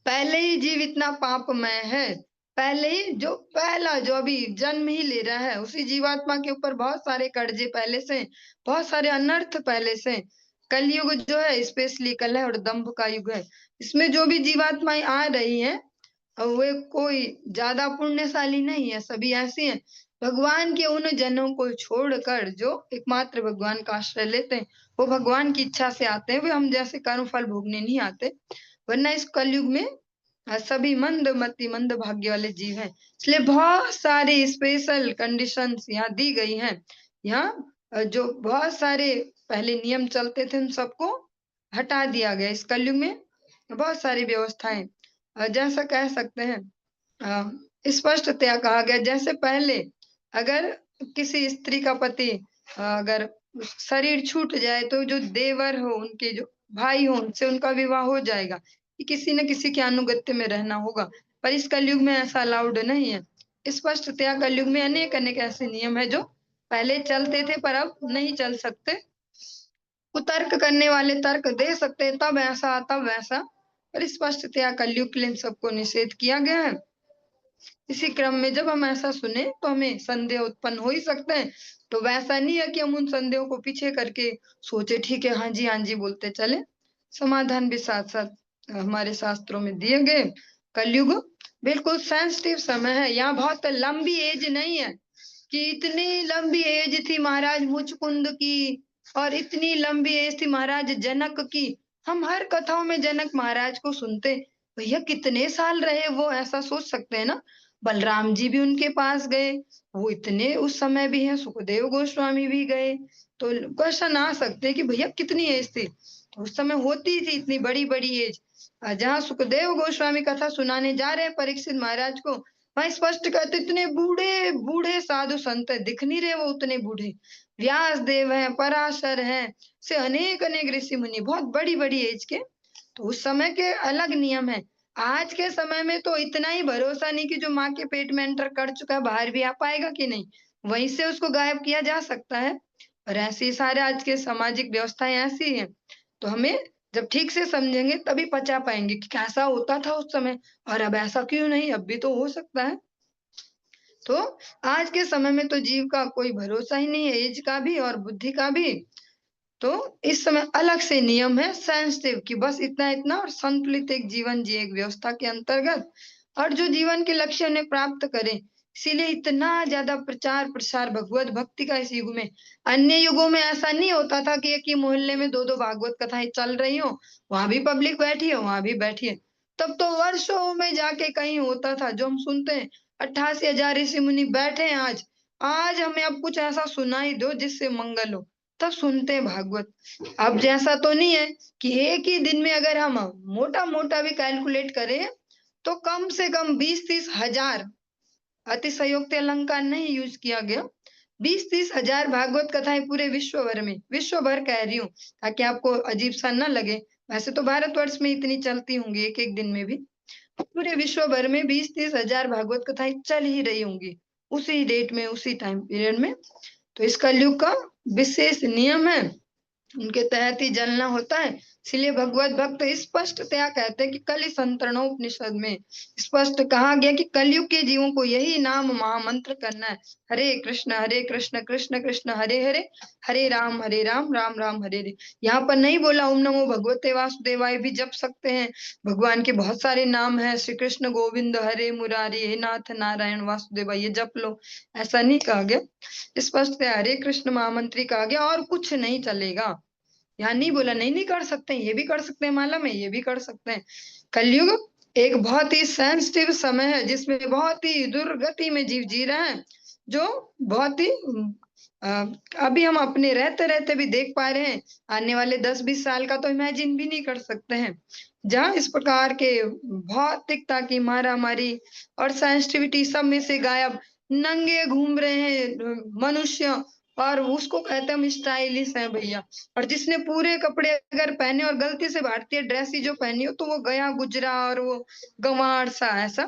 पहले ही जीव इतना पापमय है, पहले ही जो पहला जो अभी जन्म ही ले रहा है, उसी जीवात्मा के ऊपर बहुत सारे कर्जे पहले से, बहुत सारे अनर्थ पहले से। कलयुग जो है स्पेशली कलह और दंभ का युग है। इसमें जो भी जीवात्माएं आ रही हैं, वे कोई ज्यादा पुण्यशाली नहीं है, सभी ऐसी हैं। भगवान के उन जनों को छोड़कर जो एकमात्र भगवान का आश्रय लेते हैं, वो भगवान की इच्छा से आते हैं, वे हम जैसे कर्म फल भोगने नहीं आते। वरना इस कलयुग में सभी मंदमति मंद भाग्य वाले जीव हैं। इसलिए बहुत सारी स्पेशल कंडीशंस यहाँ दी गई हैं। यहाँ जो बहुत सारे पहले नियम चलते थे उन सबको हटा दिया गया। इस कलयुग में बहुत सारी व्यवस्थाएं, जैसा कह सकते हैं स्पष्टतया कहा गया, जैसे पहले अगर किसी स्त्री का पति अगर शरीर छूट जाए तो जो देवर हो, उनके जो भाई हो, उनसे उनका विवाह हो जाएगा, कि किसी न किसी के अनुगत्य में रहना होगा। पर इस कलयुग में ऐसा अलाउड नहीं है। स्पष्टतया कलयुग में अनेक अनेक ऐसे नियम है जो पहले चलते थे पर अब नहीं चल सकते। कुतर्क करने वाले तर्क दे सकते हैं, तब ऐसा तब वैसा, पर स्पष्टतया कलयुग के लिए इन सबको निषेध किया गया है। इसी क्रम में जब हम ऐसा सुने तो हमें संदेह उत्पन्न हो ही सकते हैं। तो वैसा नहीं है कि हम उन संदेहों को पीछे करके सोचे ठीक है हाँ जी बोलते चले। समाधान भी साथ साथ हमारे शास्त्रों में दिए गए। कलयुग बिल्कुल सेंसिटिव समय है। यहाँ बहुत लंबी एज नहीं है कि इतनी लंबी एज थी महाराज मुचकुंद की और इतनी लंबी एज थी महाराज जनक की। हम हर कथाओं में जनक महाराज को सुनते, भैया कितने साल रहे वो, ऐसा सोच सकते हैं ना। बलराम जी भी उनके पास गए, वो इतने उस समय भी हैं, सुखदेव गोस्वामी भी गए। तो क्वेश्चन आ सकते हैं कि भैया कितनी एज थी, तो उस समय होती थी इतनी बड़ी बड़ी एज। जहाँ सुखदेव गोस्वामी कथा सुनाने जा रहे हैं परीक्षित महाराज को, वहां स्पष्ट कहते इतने बूढ़े बूढ़े साधु संत है, दिख नहीं रहे वो उतने बूढ़े। व्यास देव हैं, पराशर हैं, से अनेक अनेक ऋषि मुनि बहुत बड़ी बड़ी एज के तो उस समय के अलग नियम है। आज के समय में तो इतना ही भरोसा नहीं कि जो माँ के पेट में एंटर कर चुका है बाहर भी आ पाएगा कि नहीं, वहीं से उसको गायब किया जा सकता है। और ऐसे ही सारे आज के सामाजिक व्यवस्थाएं ऐसी हैं। तो हमें जब ठीक से समझेंगे तभी पचा पाएंगे कि कैसा होता था उस समय और अब ऐसा क्यों नहीं, अब भी तो हो सकता है। तो आज के समय में तो जीव का कोई भरोसा ही नहीं है, एज का भी और बुद्धि का भी। तो इस समय अलग से नियम है सेंसिटिव कि बस इतना इतना और संतुलित एक जीवन जिए एक व्यवस्था के अंतर्गत, और जो जीवन के लक्ष्य उन्हें प्राप्त करें। इसीलिए इतना ज्यादा प्रचार प्रसार भगवत भक्ति का इस युग में। अन्य युगों में ऐसा नहीं होता था कि एक ही मोहल्ले में दो दो भागवत कथाएं चल रही हो, वहां भी पब्लिक बैठी है वहां भी बैठी है। तब तो वर्षों में जाके कहीं होता था जो हम सुनते हैं। 88,000 ऋषि मुनि बैठे हैं आज। आज हमें अब कुछ ऐसा सुनाई दो जिससे मंगल हो, तब सुनते हैं भागवत। अब जैसा तो नहीं है कि एक ही दिन में अगर हम मोटा मोटा भी कैलकुलेट करें तो कम से कम 20-30 हजार, अतिशयोक्ति अलंकार नहीं यूज किया गया, 20-30 हजार भागवत कथाएं पूरे विश्व भर में, विश्व भर कह रही हूँ ताकि आपको अजीब सा न लगे। वैसे तो भारतवर्ष में इतनी चलती होंगी एक एक दिन में भी। पूरे विश्व भर में 20-30 हजार भागवत कथाएं चल ही रही होंगी उसी डेट में उसी टाइम पीरियड में। तो इस कलयुग का विशेष नियम है, उनके तहत ही जलना होता है। इसलिए भगवत भक्त स्पष्टतया कहते हैं कि कलि संतरणोपनिषद में स्पष्ट कहा गया कि कलयुग के जीवों को यही नाम महामंत्र करना है। हरे कृष्ण कृष्ण कृष्ण हरे हरे, हरे राम राम राम हरे हरे। यहाँ पर नहीं बोला ओम नमो भगवते वासुदेवाय भी जप सकते हैं। भगवान के बहुत सारे नाम है, श्री कृष्ण गोविंद हरे मुरारी हे नाथ नारायण वासुदेवाय, ये जप लो, ऐसा नहीं कहा गया। स्पष्ट है हरे कृष्ण महामंत्री कहा गया और कुछ नहीं चलेगा। यहाँ नहीं बोला नहीं नहीं कर सकते हैं, ये भी कर सकते हैं माला में, ये भी कर सकते हैं। कलयुग एक बहुत ही सेंसिटिव समय है जिसमें बहुत ही दुर्गति में जीव जी रहे हैं, जो बहुत ही अभी हम अपने रहते रहते भी देख पा रहे हैं। आने वाले 10-20 साल का तो इमेजिन भी नहीं कर सकते हैं, जहाँ इस प्रकार के भौतिकता की मारामारी और सेंसिटिविटी सब में से गायब नंगे घूम रहे हैं मनुष्य, और उसको कहते हैं हम स्टाइलिश हैं भैया। और जिसने पूरे कपड़े अगर पहने और गलती से भारतीय ड्रेस ही जो पहनी हो तो वो गया गुजरा और वो गंवार सा ऐसा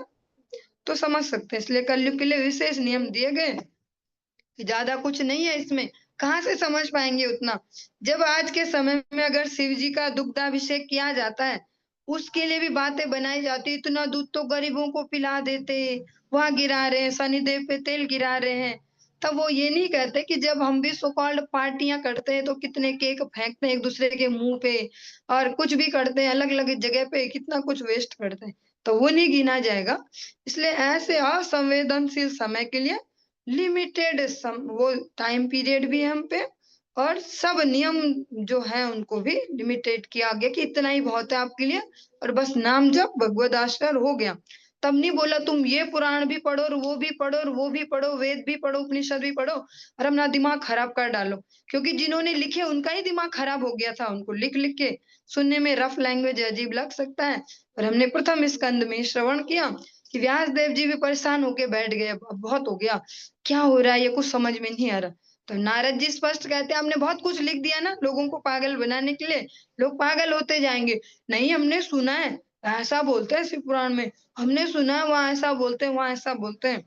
तो समझ सकते हैं। इसलिए कलयुग के लिए विशेष नियम दिए गए कि ज्यादा कुछ नहीं है इसमें, कहाँ से समझ पाएंगे उतना। जब आज के समय में अगर शिव जी का दुग्धाभिषेक किया जाता है, उसके लिए भी बातें बनाई जाती, इतना दूध तो गरीबों को पिला देते, वहां गिरा रहे हैं, शनिदेव पे तेल गिरा रहे हैं। तब वो ये नहीं कहते कि जब हम भी सो कॉल्ड पार्टियां करते हैं तो कितने केक फेंकते हैं एक दूसरे के मुंह पे, और कुछ भी करते हैं अलग अलग जगह पे कितना कुछ वेस्ट करते हैं, तो वो नहीं गिना जाएगा। इसलिए ऐसे असंवेदनशील समय के लिए लिमिटेड वो टाइम पीरियड भी है हम पे, और सब नियम जो है उनको भी लिमिटेड किया गया कि इतना ही बहुत है आपके लिए, और बस नाम जप भगवद आश्रय हो गया। तब नहीं बोला तुम ये पुराण भी पढ़ो और वो भी पढ़ो और वो भी पढ़ो, वेद भी पढ़ो उपनिषद भी पढ़ो और अपना दिमाग खराब कर डालो। क्योंकि जिन्होंने लिखे उनका ही दिमाग खराब हो गया था, उनको लिख लिख के सुनने में रफ लैंग्वेज अजीब लग सकता है। पर हमने प्रथम स्कंद में श्रवण किया कि व्यास देव जी भी परेशान होके बैठ गए, अब बहुत हो गया, क्या हो रहा है ये कुछ समझ में नहीं आ रहा। तो नारद जी स्पष्ट कहते हैं हमने बहुत कुछ लिख दिया ना लोगों को पागल बनाने के लिए, लोग पागल होते जाएंगे। नहीं हमने सुना है ऐसा बोलते हैं शिव पुराण में, हमने सुना है वहां ऐसा बोलते हैं वहां ऐसा बोलते हैं,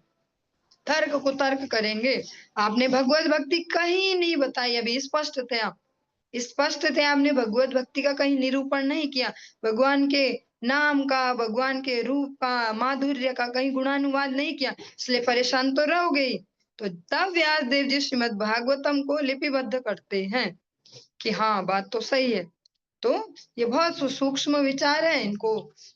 तर्क को तर्क करेंगे। आपने भगवत भक्ति कहीं नहीं बताई, अभी स्पष्ट थे आप, स्पष्ट थे आपने भगवत भक्ति का कहीं निरूपण नहीं किया, भगवान के नाम का भगवान के रूप का माधुर्य का कहीं गुणानुवाद नहीं किया, इसलिए परेशान तो रहोगे ही। तो तब व्यास देव जी श्रीमद् भागवतम को लिपिबद्ध करते हैं कि हाँ बात तो सही है। तो ये बहुत सूक्ष्म विचार है, इनको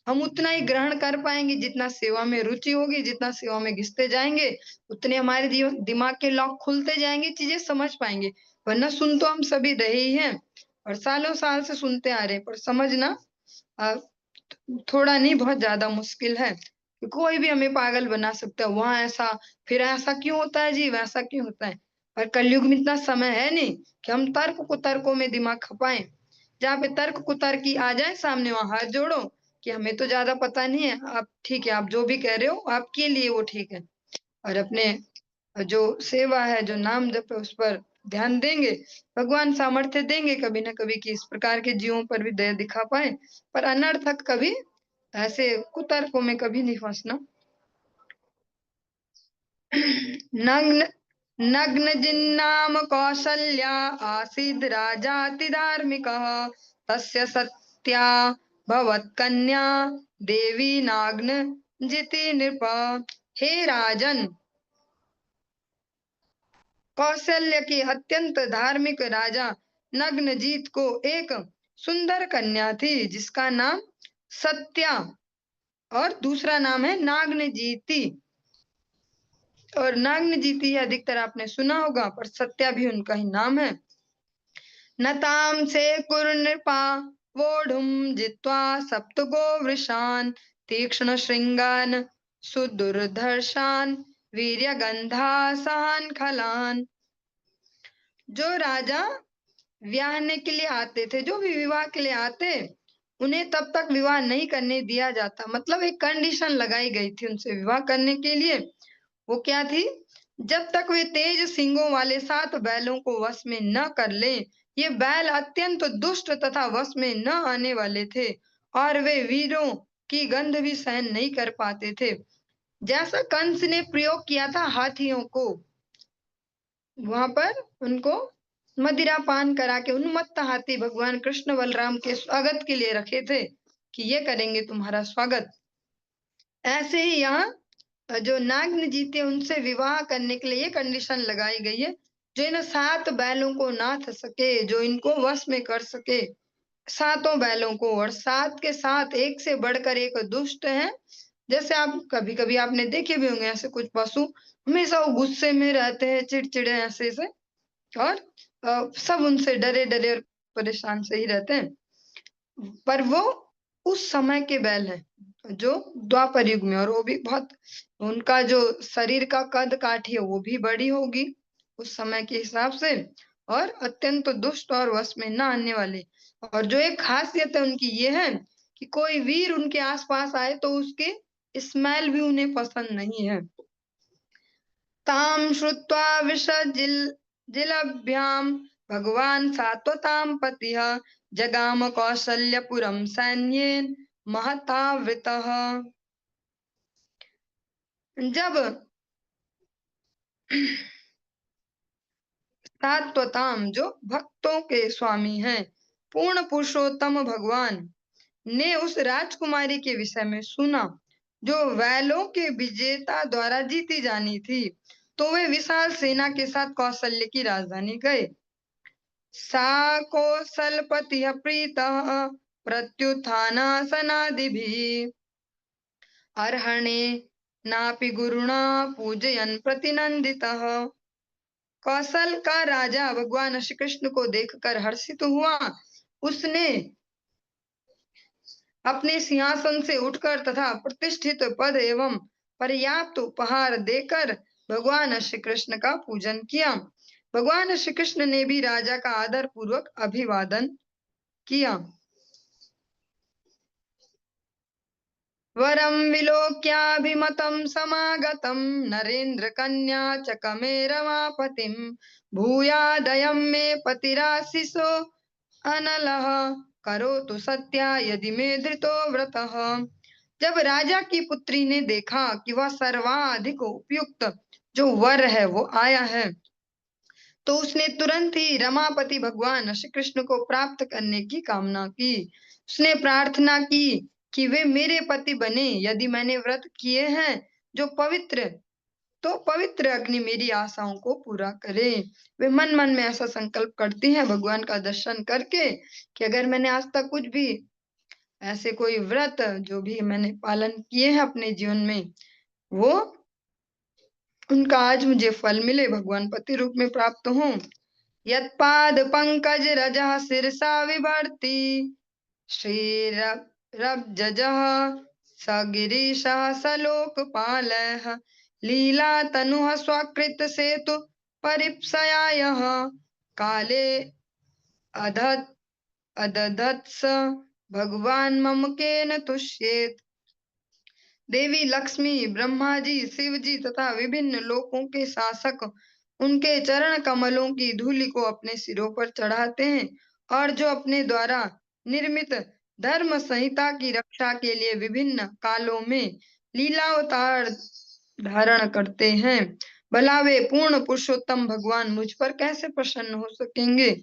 हम उतना ही ग्रहण कर पाएंगे जितना सेवा में रुचि होगी, जितना सेवा में घिसते जाएंगे उतने हमारे दिमाग के लॉक खुलते जाएंगे, चीजें समझ पाएंगे। वरना सुन तो हम सभी रहे ही हैं और सालों साल से सुनते आ रहे हैं, पर समझना अ, थोड़ा नहीं बहुत ज्यादा मुश्किल है कि कोई भी हमें पागल बना सकता है, वहां ऐसा फिर ऐसा क्यों होता है जी वैसा क्यों होता है। पर कलयुग में इतना समय है नहीं कि हम तर्क को तर्कों में दिमाग खपाएं। जहाँ पे तर्क कुतर्की आ जाए सामने वहां हाथ जोड़ो कि हमें तो ज्यादा पता नहीं है, आप ठीक है आप जो भी कह रहे हो आपके लिए वो ठीक है, और अपने जो सेवा है जो नाम जप है उस पर ध्यान देंगे, भगवान सामर्थ्य देंगे कभी न कभी कि इस प्रकार के जीवों पर भी दया दिखा पाए, पर अनर्थक कभी ऐसे कुतर्कों में कभी नहीं फंसना। नग्न नग्न जिन्नाम कौशल्या आसीद् राजाति धार्मिकः तस्य सत्या भवत्कन्या देवी नाग्न जिति नृप। हे राजन, कौशल्य के अत्यंत धार्मिक राजा नग्नजीत को एक सुंदर कन्या थी जिसका नाम सत्या और दूसरा नाम है नाग्नजीति। और नाग्नजीति अधिकतर आपने सुना होगा, पर सत्या भी उनका ही नाम है। नताम से कुरुनृपा वोढुम जित्वा सप्तगो वृषान तीक्ष्ण श्रृंगान सुदुर्धर्षान वीर्यगंधा खलान। जो राजा ब्याहने के लिए आते थे, जो भी विवाह के लिए आते, उन्हें तब तक विवाह नहीं करने दिया जाता। मतलब एक कंडीशन लगाई गई थी उनसे विवाह करने के लिए। वो क्या थी? जब तक वे तेज सिंगों वाले 7 बैलों को वश में न कर लें। ये बैल अत्यंत दुष्ट तथा वश में न आने वाले थे और वे वीरों की गंध भी सहन नहीं कर पाते थे। जैसा कंस ने प्रयोग किया था हाथियों को, वहां पर उनको मदिरा पान करा के उन्मत्त हाथी भगवान कृष्ण बलराम के स्वागत के लिए रखे थे कि ये करेंगे तुम्हारा स्वागत। ऐसे ही यहाँ जो नाग्न जीते उनसे विवाह करने के लिए ये कंडीशन लगाई गई है, जो इन 7 बैलों को नाथ सके, जो इनको वश में कर सके, 7 बैलों को, और 7 के 7 एक से बढ़कर एक दुष्ट है। जैसे आप कभी कभी आपने देखे भी होंगे ऐसे कुछ पशु, हमेशा वो गुस्से में रहते हैं, चिड़चिड़े ऐसे से, और सब उनसे डरे डरे और परेशान से ही रहते हैं। पर वो उस समय के बैल हैं जो द्वापर युग में, और वो भी बहुत, उनका जो शरीर का कद काठी है वो भी बड़ी होगी उस समय के हिसाब से, और अत्यंत दुष्ट और वश में न आने वाले। और जो एक खासियत है उनकी ये है कि कोई वीर उनके आसपास आए तो उसके स्मेल भी उन्हें पसंद नहीं है। ताम श्रुत्वा जिलभ्याम भगवान सात्वताम पतिः जगाम कौसल्यपुरम सैन्येन महतावृतः। जब सात्वताम, जो भक्तों के स्वामी हैं, पूर्ण पुरुषोत्तम भगवान ने उस राजकुमारी के विषय में सुना जो वैलों के विजेता द्वारा जीती जानी थी, तो वे विशाल सेना के साथ कौशल्य की राजधानी गए। सा कौसलपतिः प्रीतः प्रत्युत्थानासनादिभिः अर्हणे नापि गुरुणा पूजयन् प्रतिनंदितः। कौशल का राजा भगवान श्री कृष्ण को देखकर हर्षित हुआ। उसने अपने सिंहासन से उठकर तथा प्रतिष्ठित पद एवं पर्याप्त उपहार देकर भगवान श्री कृष्ण का पूजन किया। भगवान श्री कृष्ण ने भी राजा का आदर पूर्वक अभिवादन किया। वरम विलोक्याभिमतं समागतं नरेंद्र कन्या चकमे रमापतिं भूयादयं मे पतिराशिषो अनलः करोतु सत्या यदि मे धृतो व्रतः। जब राजा की पुत्री ने देखा कि वह सर्वाधिक उपयुक्त जो वर है वो आया है, तो उसने तुरंत ही रमापति भगवान श्री कृष्ण को प्राप्त करने की कामना की। उसने प्रार्थना की कि वे मेरे पति बने यदि मैंने व्रत किए हैं जो पवित्र, तो पवित्र अग्नि मेरी आशाओं को पूरा करे। वे मन मन में ऐसा संकल्प करती हैं भगवान का दर्शन करके कि अगर मैंने आज तक कुछ भी ऐसे कोई व्रत जो भी मैंने पालन किए हैं अपने जीवन में, वो उनका आज मुझे फल मिले, भगवान पति रूप में प्राप्त हो। यत्पाद पंकज रजः शिरसा विभर्ति श्रीरब्जजः स गिरीशः स लोकपालः लीला तनुः स्वकृत सेतु परिप्सयायः काले अदधत्स भगवान मम केन तुष्येत। देवी लक्ष्मी, ब्रह्मा जी, शिव जी तथा विभिन्न लोकों के शासक उनके चरण कमलों की धूलि को अपने सिरों पर चढ़ाते हैं और जो अपने द्वारा निर्मित धर्म संहिता की रक्षा के लिए विभिन्न कालों में लीलावतार धारण करते हैं। भला वे पूर्ण पुरुषोत्तम भगवान मुझ पर कैसे प्रसन्न हो सकेंगे।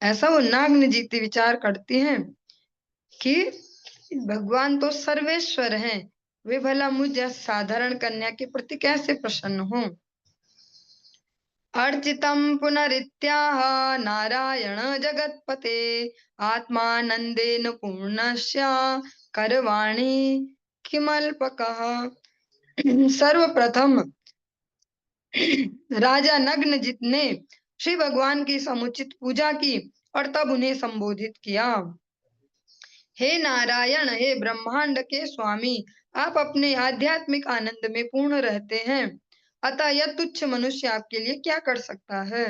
ऐसा वो नाग जीती विचार करती हैं कि भगवान तो सर्वेश्वर हैं, वे भला मुझ साधारण कन्या के प्रति कैसे प्रसन्न हों। अर्चितं पुनरित्याह नारायण जगत्पते आत्मानंदेन पूर्णस्य करवाणी किमल्पकः। सर्वप्रथम राजा नग्नजित ने श्री भगवान की समुचित पूजा की और तब उन्हें संबोधित किया। हे नारायण, हे ब्रह्मांड के स्वामी, आप अपने आध्यात्मिक आनंद में पूर्ण रहते हैं, अतः यह तुच्छ मनुष्य आपके लिए क्या कर सकता है।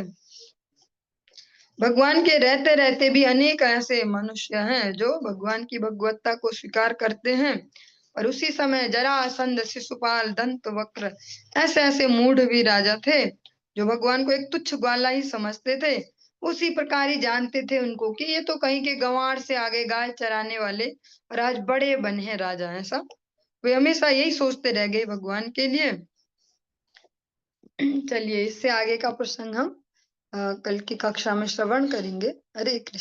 भगवान के रहते रहते भी अनेक ऐसे मनुष्य हैं जो भगवान की भगवत्ता को स्वीकार करते हैं, और उसी समय जरासंध, शिशुपाल, दंतवक्र ऐसे ऐसे मूढ़ भी राजा थे जो भगवान को एक तुच्छ ग्वाला ही समझते थे। उसी प्रकार ही जानते थे उनको कि ये तो कहीं के गंवार से आगे गाय चराने वाले और आज बड़े बने हैं राजा। ऐसा वे हमेशा यही सोचते रह गए भगवान के लिए। चलिए इससे आगे का प्रसंग हम कल की कक्षा में श्रवण करेंगे। हरे कृष्ण।